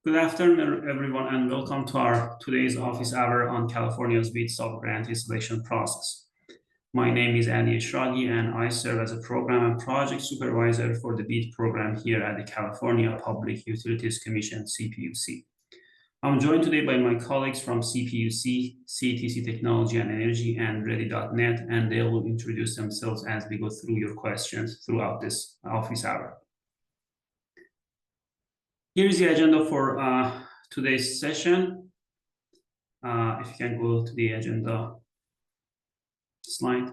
Good afternoon, everyone, and welcome to our today's office hour on California's BEAD sub-grantee selection process. My name is Andy Eshraghi, and I serve as a program and project supervisor for the BEAD program here at the California Public Utilities Commission, CPUC. I'm joined today by my colleagues from CPUC, CTC Technology and Energy, and Ready.net, and they will introduce themselves as we go through your questions throughout this office hour. Here's the agenda for today's session. If you can go to the agenda slide.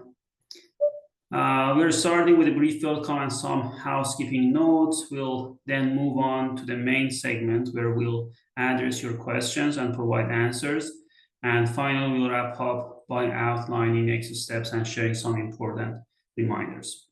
We're starting with a brief welcome and some housekeeping notes. We'll then move on to the main segment where we'll address your questions and provide answers. And finally, we'll wrap up by outlining next steps and sharing some important reminders.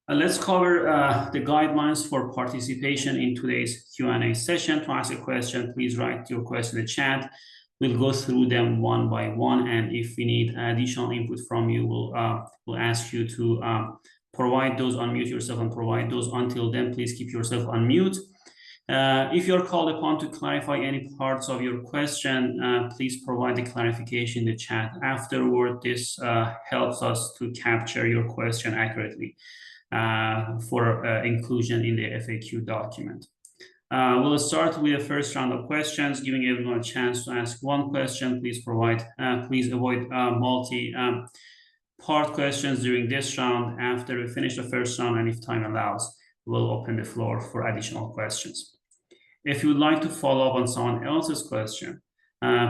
Let's cover the guidelines for participation in today's Q&A session. To ask a question, please write your question in the chat. We'll go through them one by one, and if we need additional input from you, we'll ask you to provide those, unmute yourself and provide those. Until then, please keep yourself on mute. If you're called upon to clarify any parts of your question, please provide the clarification in the chat afterward. This helps us to capture your question accurately for inclusion in the FAQ document. We'll start with the first round of questions, giving everyone a chance to ask one question. Please avoid multi-part questions during this round. After we finish the first round, and if time allows, we'll open the floor for additional questions. If you would like to follow up on someone else's question,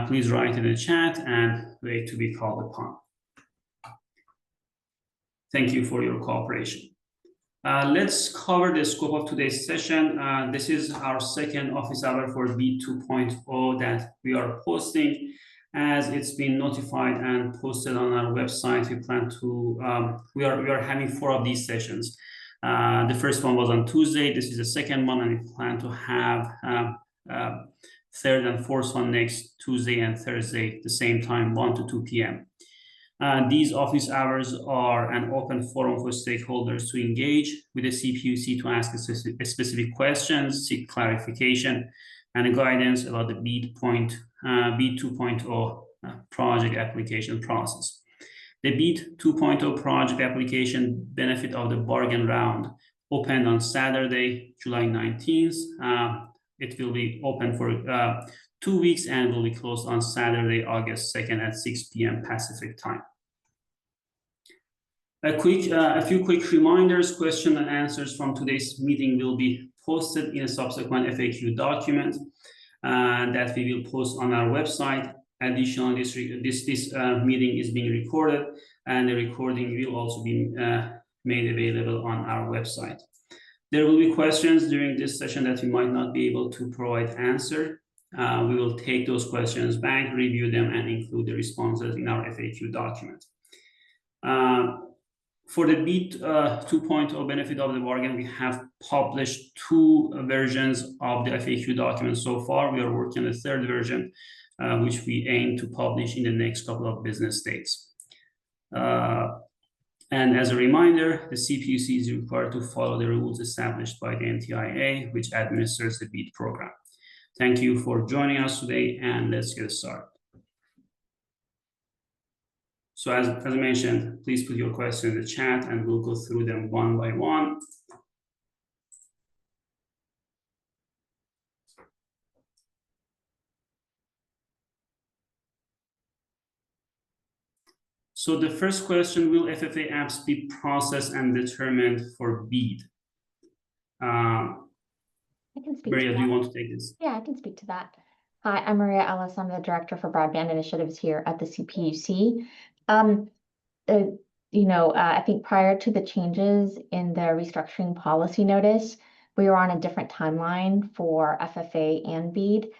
please write in the chat and wait to be called upon. Thank you for your cooperation. Let's cover the scope of today's session. This is our second office hour for BEAD 2.0 that we are posting. As it's been notified and posted on our website, we are having 4 of these sessions. The first one was on Tuesday. This is the second one, and we plan to have third and fourth one next Tuesday and Thursday, the same time, 1 to 2 p.m. These office hours are an open forum for stakeholders to engage with the CPUC to ask specific questions, seek clarification, and guidance about the BEAD 2.0 project application process. The BEAD 2.0 project application benefit of the bargain round opened on Saturday, July 19th. It will be open for 2 weeks and will be closed on Saturday, August 2nd at 6 p.m. Pacific time. A few quick reminders. Question and answers from today's meeting will be posted in a subsequent FAQ document that we will post on our website. Additionally, this meeting is being recorded, and the recording will also be made available on our website. There will be questions during this session that we might not be able to provide answer. We will take those questions back, review them, and include the responses in our FAQ document. For the BEAD 2.0 benefit of the bargain, we have published 2 versions of the FAQ document so far. We are working on the 3rd version, which we aim to publish in the next couple of business days. And as a reminder, the CPUC is required to follow the rules established by the NTIA, which administers the BEAD program. Thank you for joining us today, and let's get started. So as I mentioned, please put your question in the chat and we'll go through them one by one. So the first question, will FFA apps be processed and determined for BEAD? I can speak Maria, to that. do you want to take this? Yeah, I can speak to that. Hi, I'm Maria Ellis. I'm the Director for Broadband Initiatives here at the CPUC. I think prior to the changes in the restructuring policy notice, we were on a different timeline for FFA and BEAD,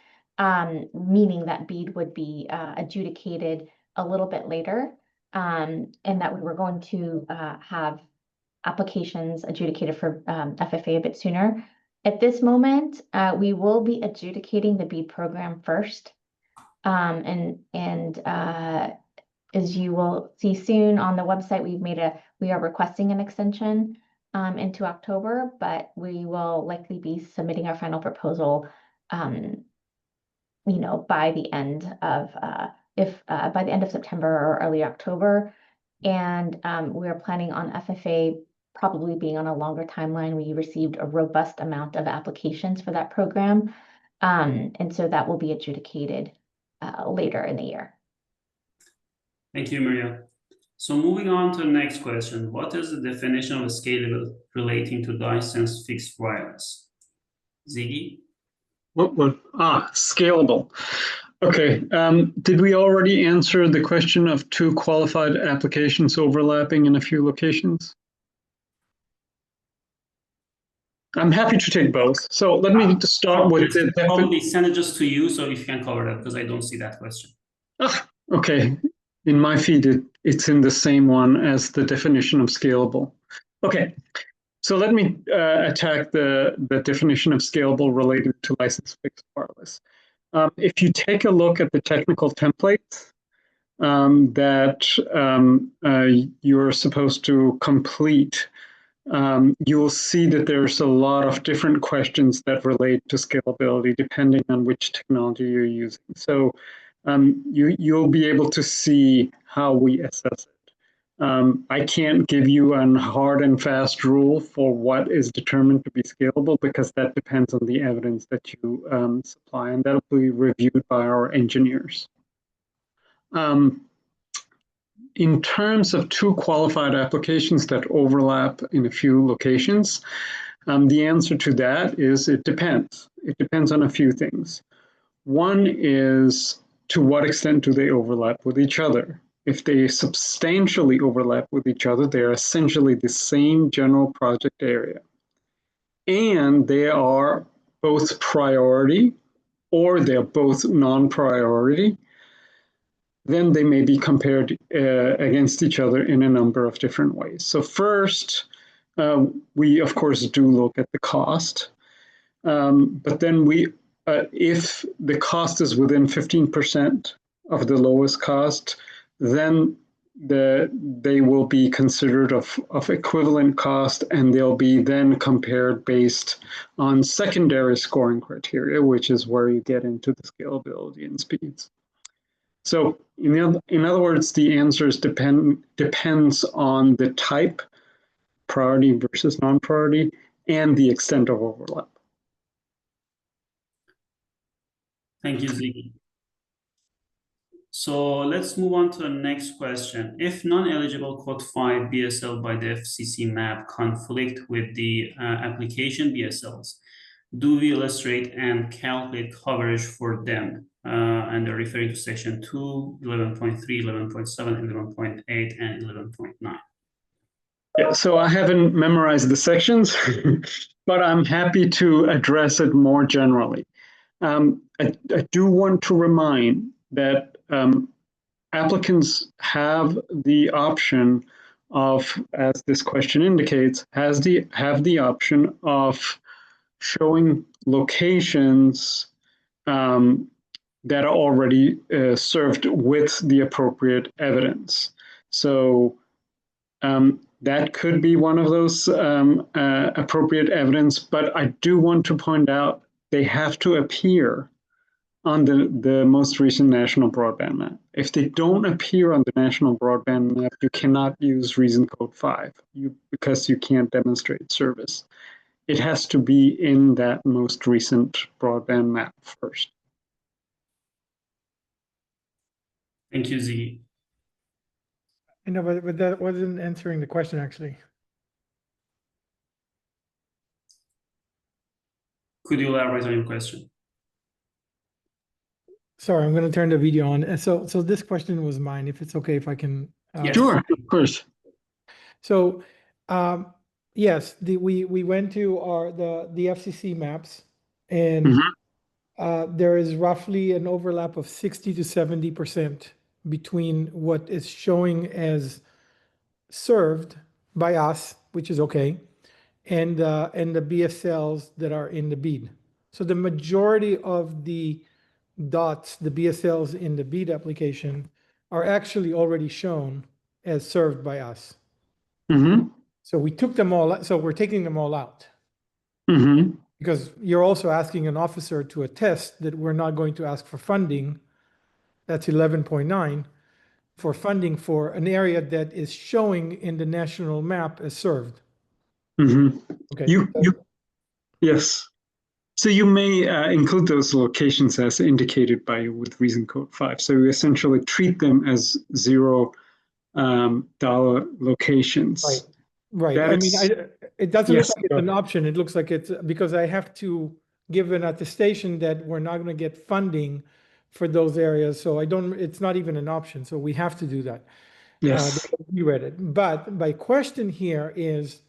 meaning that BEAD would be adjudicated a little bit later, and that we were going to have applications adjudicated for FFA a bit sooner. At this moment, we will be adjudicating the BEAD program first, as you will see soon on the website, we are requesting an extension into October, but we will likely be submitting our final proposal, by the end of by the end of September or early October. And we are planning on FFA probably being on a longer timeline. We received a robust amount of applications for that program. And so that will be adjudicated later in the year. Thank you, Maria. So moving on to the next question, what is the definition of scalable relating to licensed fixed wireless? Ziggy? Scalable. Okay, did we already answer the question of two qualified applications overlapping in a few locations? I'm happy to take both. So let me start with the probably send it just to you, so if you can cover that, because I don't see that question. Okay, in my feed, it's in the same one as the definition of scalable. Okay, so let me attack the definition of scalable related to licensed fixed wireless. If you take a look at the technical templates that you're supposed to complete, you will see that there's a lot of different questions that relate to scalability depending on which technology you're using. So you'll be able to see how we assess it. I can't give you a hard and fast rule for what is determined to be scalable because that depends on the evidence that you supply, and that'll be reviewed by our engineers. In terms of two qualified applications that overlap in a few locations, the answer to that is it depends. It depends on a few things. One is to what extent do they overlap with each other? If they substantially overlap with each other, they're essentially the same general project area. And they are both priority or they're both non-priority, then they may be compared against each other in a number of different ways. So first, we of course do look at the cost, but then if the cost is within 15% of the lowest cost, then they will be considered of equivalent cost, and they'll be then compared based on secondary scoring criteria, which is where you get into the scalability and speeds. So in other words, the answers depends on the type, priority versus non-priority, and the extent of overlap. Thank you, Ziggy. So let's move on to the next question. If non-eligible Code 5 BSL by the FCC map conflict with the application BSLs, do we illustrate and calculate coverage for them? And they're referring to section 2, 11.3, 11.7, 11.8, and 11.9. Yeah, so I haven't memorized the sections, but I'm happy to address it more generally. I do want to remind that applicants have the option of, as this question indicates, have the option of showing locations that are already served with the appropriate evidence. So that could be one of those appropriate evidence, but I do want to point out they have to appear on the most recent national broadband map. If they don't appear on the national broadband map, you cannot use Reason Code 5 because you can't demonstrate service. It has to be in that most recent broadband map first. Thank you, Ziggy. I know, but that wasn't answering the question, actually. Could you elaborate on your question? Sorry, I'm going to turn the video on. And so this question was mine, if it's okay, if I can. Yes. Sure, of course. So, yes, we went to the FCC maps, and there is roughly an overlap of 60 to 70% between what is showing as served by us, which is okay, and the BSLs that are in the BEAD. So the majority of the dots, the BSLs in the BEAD application, are actually already shown as served by us. Mm-hmm. So we took them all, so we're taking them all out. Mm-hmm. Because you're also asking an officer to attest that we're not going to ask for funding. That's 11.9 for funding for an area that is showing in the national map as served. Mm-hmm. Okay. Yes. So you may include those locations as indicated by with reason code 5. So you essentially treat them as $0 locations. Right. Right. That I mean, is, it doesn't yes, look like it's an option. It looks like it's because I have to give an attestation that we're not going to get funding for those areas. So it's not even an option. So we have to do that. yes. You read it. But my question here is,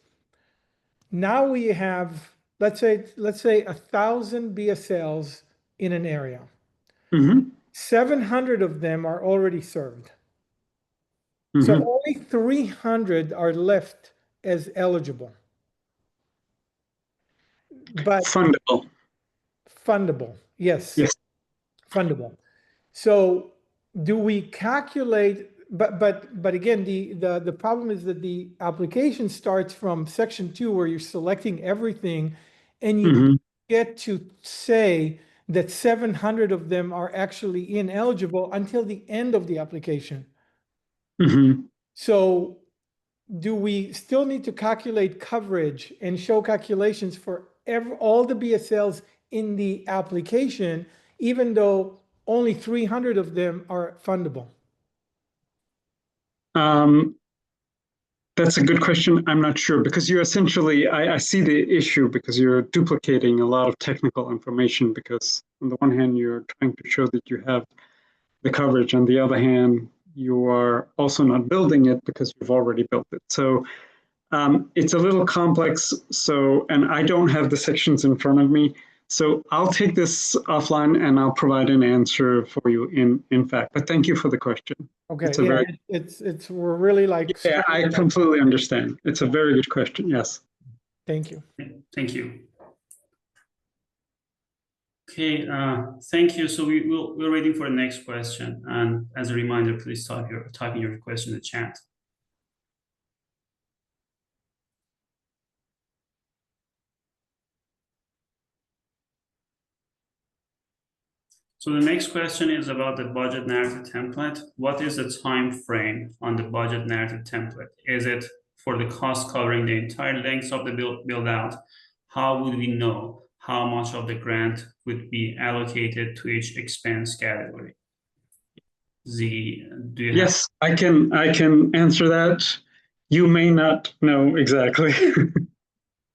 now we have, let's say 1,000 BSLs in an area. Mm-hmm. 700 of them are already served. Mm-hmm. So only 300 are left as eligible. But fundable, yes. Yes. Fundable. So do we calculate, but again, the problem is that the application starts from section 2 where you're selecting everything and you Mm-hmm. get to say that 700 of them are actually ineligible until the end of the application. Mm-hmm. So do we still need to calculate coverage and show calculations for all the BSLs in the application, even though only 300 of them are fundable? That's a good question. I'm not sure because you essentially, I see the issue because you're duplicating a lot of technical information because on the one hand, you're trying to show that you have the coverage. On the other hand, you are also not building it because you've already built it. So it's a little complex. So, and I don't have the sections in front of me. So I'll take this offline and I'll provide an answer for you in fact. But thank you for the question. Okay, It's a very, it's we're really like. yeah, I completely understand. It's a very good question. Yes. Thank you. Thank you. Okay, thank you. So we're waiting for the next question. And as a reminder, please type in your question in the chat. So the next question is about the budget narrative template. What is the time frame on the budget narrative template? Is it for the cost covering the entire length of the build out? How would we know how much of the grant would be allocated to each expense category? Do you Yes, I can answer that. You may not know exactly.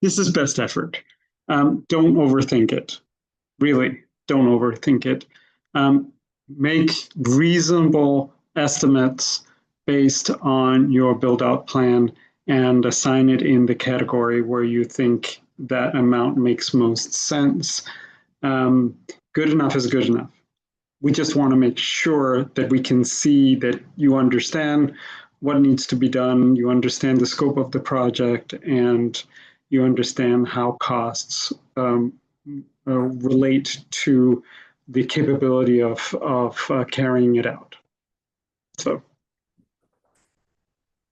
This is best effort. Don't overthink it. Really, don't overthink it. Make reasonable estimates based on your build out plan and assign it in the category where you think that amount makes most sense. Good enough is good enough. We just want to make sure that we can see that you understand what needs to be done, you understand the scope of the project, and you understand how costs relate to the capability of carrying it out. So,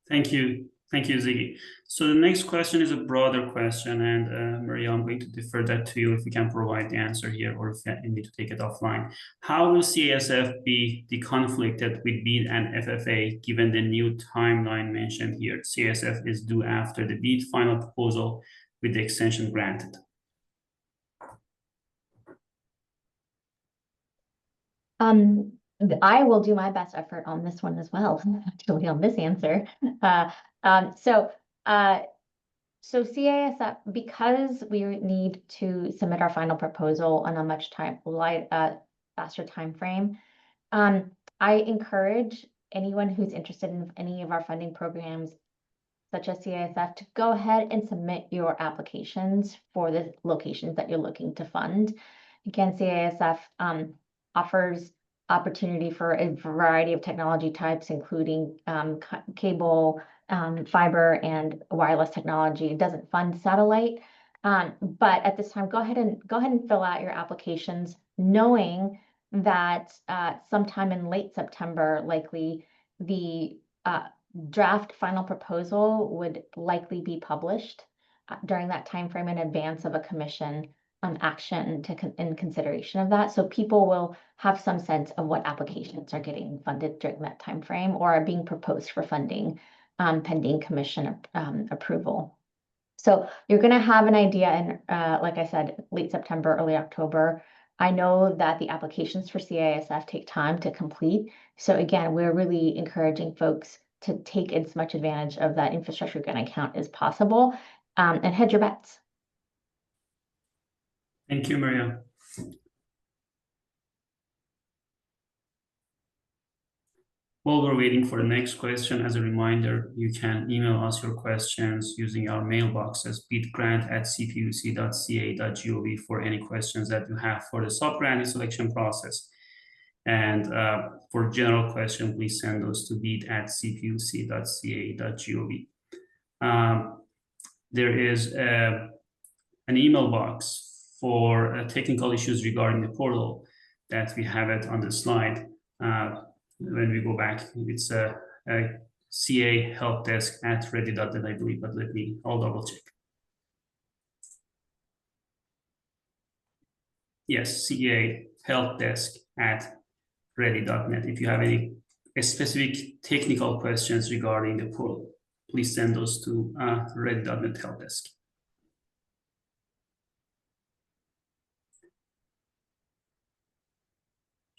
thank you, Ziggy. So the next question is a broader question, and Maria, I'm going to defer that to you if you can provide the answer here, or if you need to take it offline. How will CASF be deconflicted with BEAD and FFA given the new timeline mentioned here? CASF is due after the BEAD final proposal with the extension granted. I will do my best effort on this one as well, actually on this answer. So CASF, because we need to submit our final proposal on a much faster time frame, I encourage anyone who's interested in any of our funding programs, such as CASF, to go ahead and submit your applications for the locations that you're looking to fund. Again, CASF offers opportunity for a variety of technology types, including cable, fiber, and wireless technology. It doesn't fund satellite, but at this time, go ahead and fill out your applications, knowing that sometime in late September, likely the draft final proposal would likely be published during that time frame in advance of a commission action in consideration of that. So people will have some sense of what applications are getting funded during that time frame or are being proposed for funding pending commission approval. So you're going to have an idea in, like I said, late September, early October. I know that the applications for CISF take time to complete. So again, we're really encouraging folks to take as much advantage of that infrastructure grant account as possible and hedge your bets. Thank you, Maria. While we're waiting for the next question, as a reminder, you can email us your questions using our mailboxes, beadgrant@cpuc.ca.gov for any questions that you have for the sub-grantee selection process. And for general question, please send those to bead@cpuc.ca.gov. There is an email box for technical issues regarding the portal that we have it on the slide. When we go back, it's a CA help desk at ready.net, I believe, but I'll double check. Yes, CA help desk at ready.net. If you have any specific technical questions regarding the portal, please send those to ready.net help desk.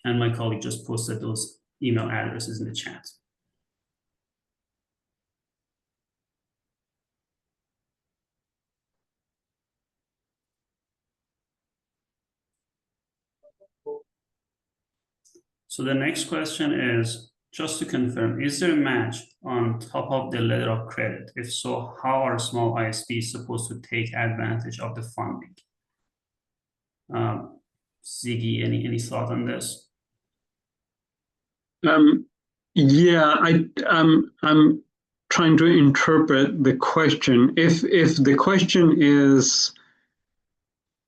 And my colleague just posted those email addresses in the chat. So the next question is, just to confirm, is there a match on top of the letter of credit? If so, how are small ISPs supposed to take advantage of the funding? Ziggy, any thought on this? Yeah, I'm trying to interpret the question. If the question is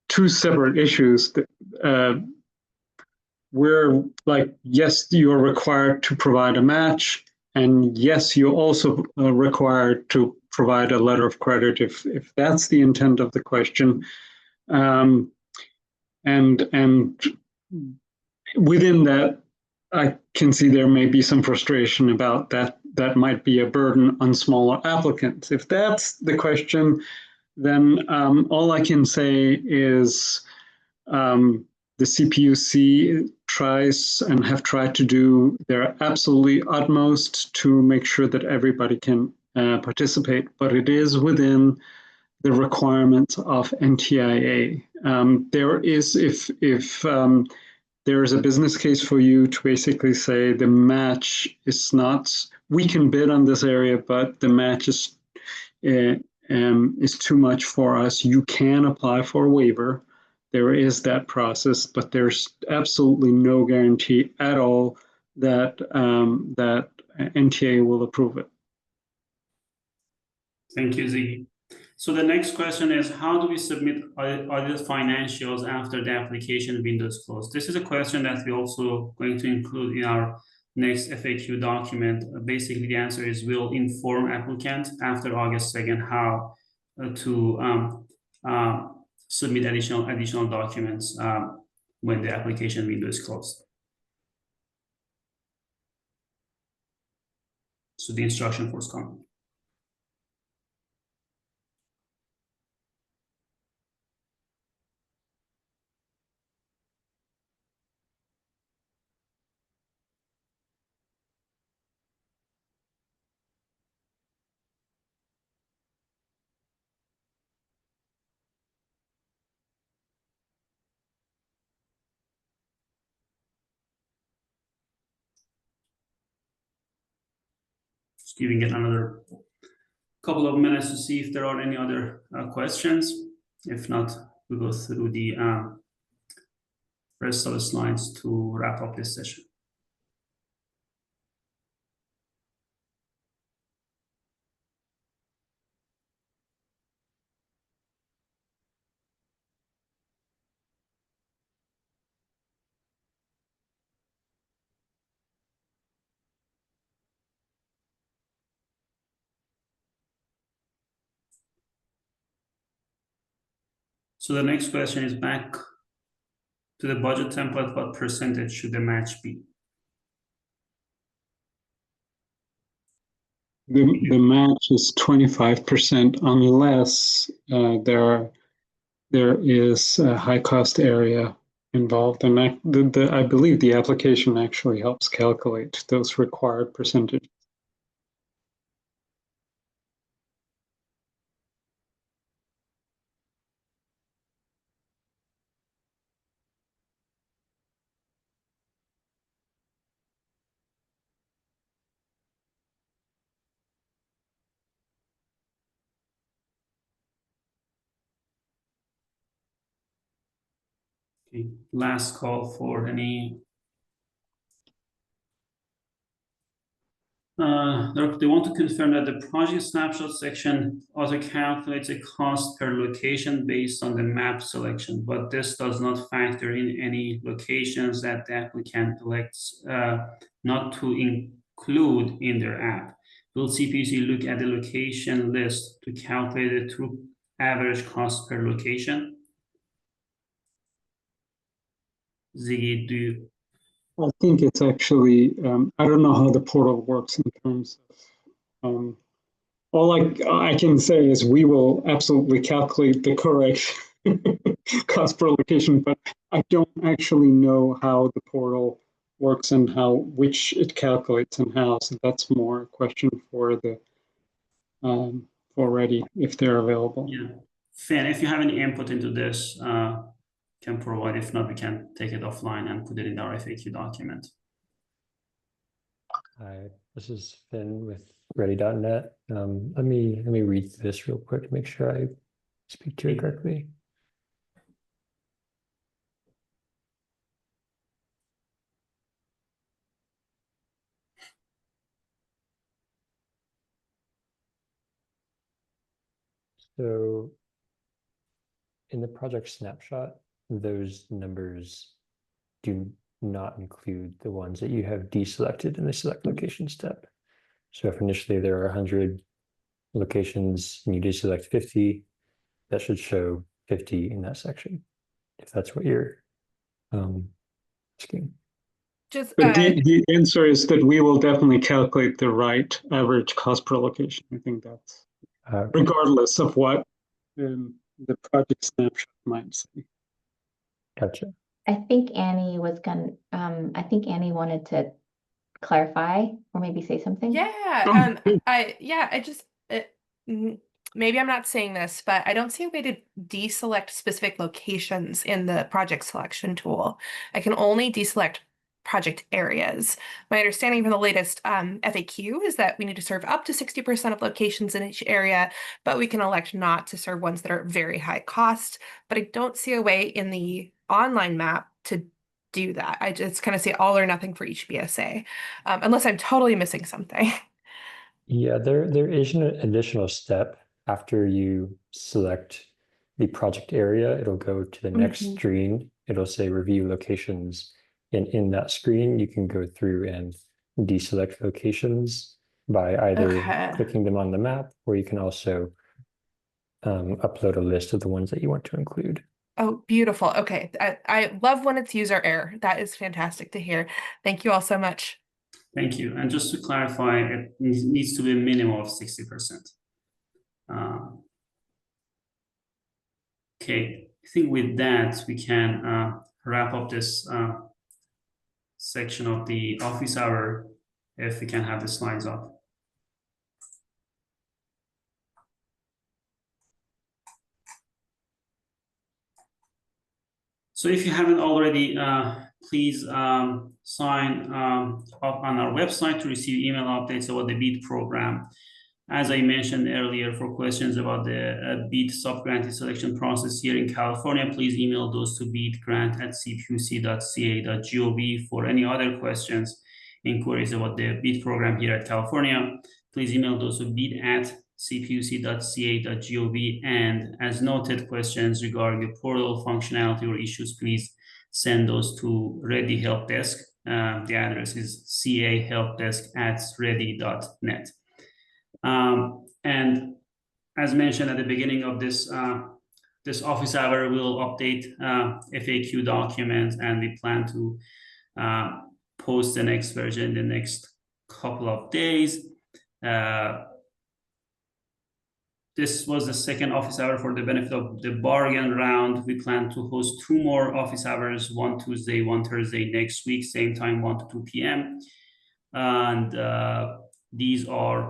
two separate issues, where like, yes, you're required to provide a match, and yes, you also are required to provide a letter of credit if that's the intent of the question. And within that, I can see there may be some frustration about that. That might be a burden on smaller applicants. If that's the question, then all I can say is the CPUC tries and have tried to do their absolutely utmost to make sure that everybody can participate, but it is within the requirements of NTIA. There is, if there is a business case for you to basically say the match is not, we can bid on this area, but the match is too much for us. You can apply for a waiver. There is that process, but there's absolutely no guarantee at all that that NTA will approve it. Thank you, Ziggy. So the next question is, how do we submit audited financials after the application window is closed? This is a question that we're also going to include in our next FAQ document. Basically, the answer is we'll inform applicant after August 2nd how to submit additional documents when the application window is closed. So the instruction forthcoming. Just giving it another couple of minutes to see if there are any other questions. If not, we'll go through the rest of the slides to wrap up this session. So the next question is back to the budget template. What percentage should the match be? The match is 25% unless there is a high cost area involved, and I believe the application actually helps calculate those required percentages. Okay. Last call for any. They want to confirm that the project snapshot section auto calculates a cost per location based on the map selection, but this does not factor in any locations that the applicant elects not to include in their app. Will CPC look at the location list to calculate the true average cost per location? Ziggy, do you? I think it's actually, I don't know how the portal works in terms of, all I can say is we will absolutely calculate the correct cost per location, but I don't actually know how the portal works and which it calculates and how. So that's more a question for the already if they're available. Yeah, Finn, if you have any input into this, can provide. If not, we can take it offline and put it in our FAQ document. Hi, this is Finn with Ready.net. Let me read this real quick to make sure I speak to it correctly. So in the project snapshot, those numbers do not include the ones that you have deselected in the select location step. So if initially there are 100 locations and you deselect 50, that should show 50 in that section, if that's what you're asking. But the answer is that we will definitely calculate the right average cost per location. I think that's regardless of what the project snapshot might say. Gotcha. I think Annie wanted to clarify or maybe say something. Yeah, maybe I'm not saying this, but I don't see a way to deselect specific locations in the project selection tool. I can only deselect project areas. My understanding from the latest FAQ is that we need to serve up to 60% of locations in each area, but we can elect not to serve ones that are very high cost. But I don't see a way in the online map to do that. I just kind of say all or nothing for each BSA, unless I'm totally missing something. Yeah, there is an additional step after you select the project area. It'll go to the next screen. It'll say review locations. And in that screen, you can go through and deselect locations by either clicking them on the map, or you can also upload a list of the ones that you want to include. Oh, beautiful. Okay. I love when it's user error. That is fantastic to hear. Thank you all so much. Thank you. And just to clarify, it needs to be a minimum of 60%. Okay, I think with that, we can wrap up this section of the office hour, if we can have the slides up. So if you haven't already, please sign up on our website to receive email updates about the BEAD program. As I mentioned earlier, for questions about the BEAD sub-grantee selection process here in California, please email those to beadgrant@cpuc.ca.gov. For any other questions, inquiries about the BEAD program here at California, please email those to bead@cpuc.ca.gov. And as noted, questions regarding the portal functionality or issues, please send those to Ready Help Desk. The address is cahelpdesk@ready.net. And as mentioned at the beginning of this this office hour will update FAQ documents, and we plan to post the next version in the next couple of days. This was the second office hour for the benefit of the bargain round. We plan to host 2 more office hours, one Tuesday, one Thursday next week, same time, 1 to 2 p.m. And these are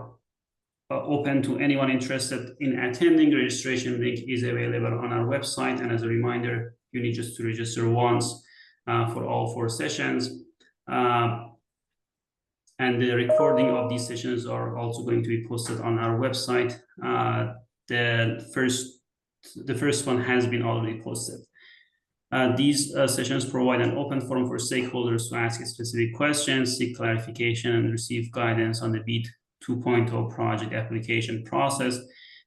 open to anyone interested in attending. The registration link is available on our website. And as a reminder, you need just to register once for all 4 sessions. And the recording of these sessions are also going to be posted on our website. The first one has been already posted. These sessions provide an open forum for stakeholders to ask specific questions, seek clarification, and receive guidance on the BEAD 2.0 project application process.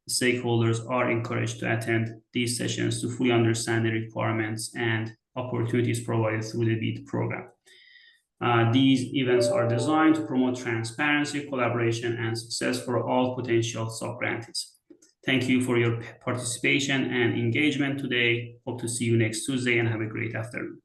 The stakeholders are encouraged to attend these sessions to fully understand the requirements and opportunities provided through the BEAD program. These events are designed to promote transparency, collaboration, and success for all potential sub-grantees. Thank you for your participation and engagement today. Hope to see you next Tuesday, and have a great afternoon.